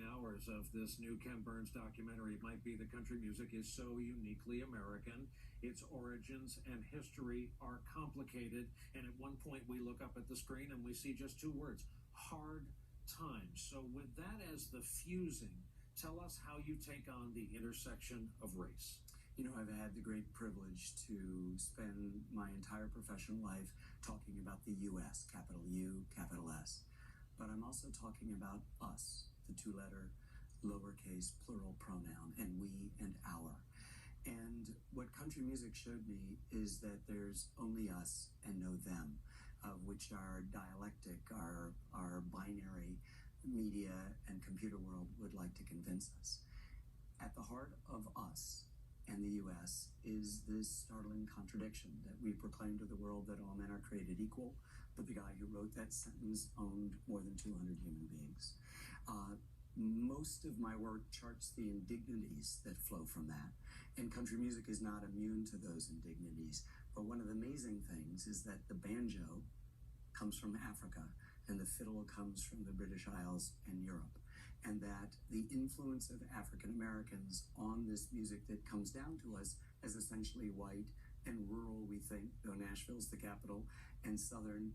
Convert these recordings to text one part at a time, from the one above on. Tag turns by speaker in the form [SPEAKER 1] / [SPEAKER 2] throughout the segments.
[SPEAKER 1] Hours of this new Ken Burns documentary might be that country music is so uniquely American. Its origins and history are complicated, and at one point we look up at the screen and we see just two words: hard times. So with that as the fusing, tell us how you take on the intersection of race.
[SPEAKER 2] You know, I've had the great privilege to spend my entire professional life talking about the U.S., capital U, capital S. But I'm also talking about us, the two-letter, lowercase, plural pronoun, and we and our. And what country music showed me is that there's only us and no them, of which our dialectic, our binary media and computer world would like to convince us. At the heart of us and the U.S. is this startling contradiction that we proclaim to the world that all men are created equal, but the guy who wrote that sentence owned more than 200 human beings. Most of my work charts the indignities that flow from that, and country music is not immune to those indignities. But one of the amazing things is that the banjo comes from Africa, and the fiddle comes from the British Isles and Europe, and that the influence of African Americans on this music that comes down to us as essentially white and rural, we think, though Nashville's the capital, and Southern,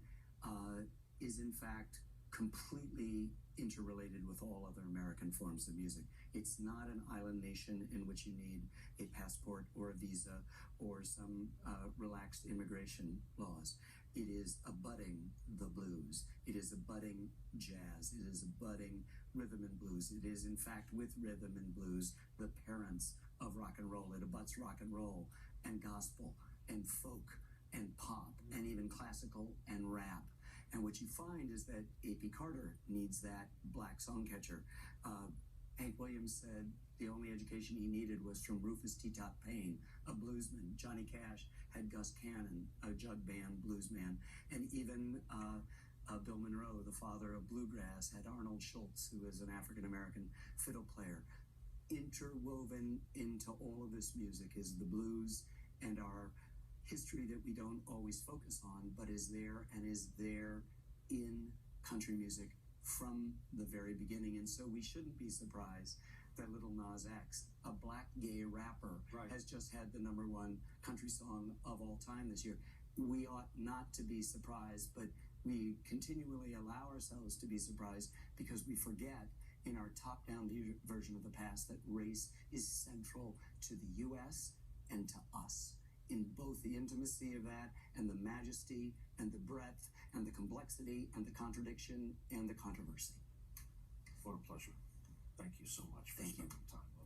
[SPEAKER 2] is in fact completely interrelated with all other American forms of music. It's not an island nation in which you need a passport or a visa or some relaxed immigration laws. It is abutting the blues. It is abutting jazz. It is abutting rhythm and blues. It is, in fact, with rhythm and blues, the parents of rock and roll. It abuts rock and roll and gospel and folk and pop and even classical and rap. And what you find is that A.P. Carter needs that black songcatcher. Hank Williams said the only education he needed was from Rufus T-Top Payne, a bluesman. Johnny Cash had Gus Cannon, a jug band bluesman. And even Bill Monroe, the father of bluegrass, had Arnold Schultz, who is an African-American fiddle player. Interwoven into all of this music is the blues and our history that we don't always focus on, but is there and is there in country music from the very beginning. And so we shouldn't be surprised that Little Nas X, a black gay rapper, has just had the #1 country song of all time this year. We ought not to be surprised, but we continually allow ourselves to be surprised because we forget in our top-down version of the past that race is central to the U.S. and to us, in both the intimacy of that and the majesty and the breadth and the complexity and the contradiction and the controversy.
[SPEAKER 1] For a pleasure. Thank you so much for
[SPEAKER 2] Thank you.
[SPEAKER 1] spending time.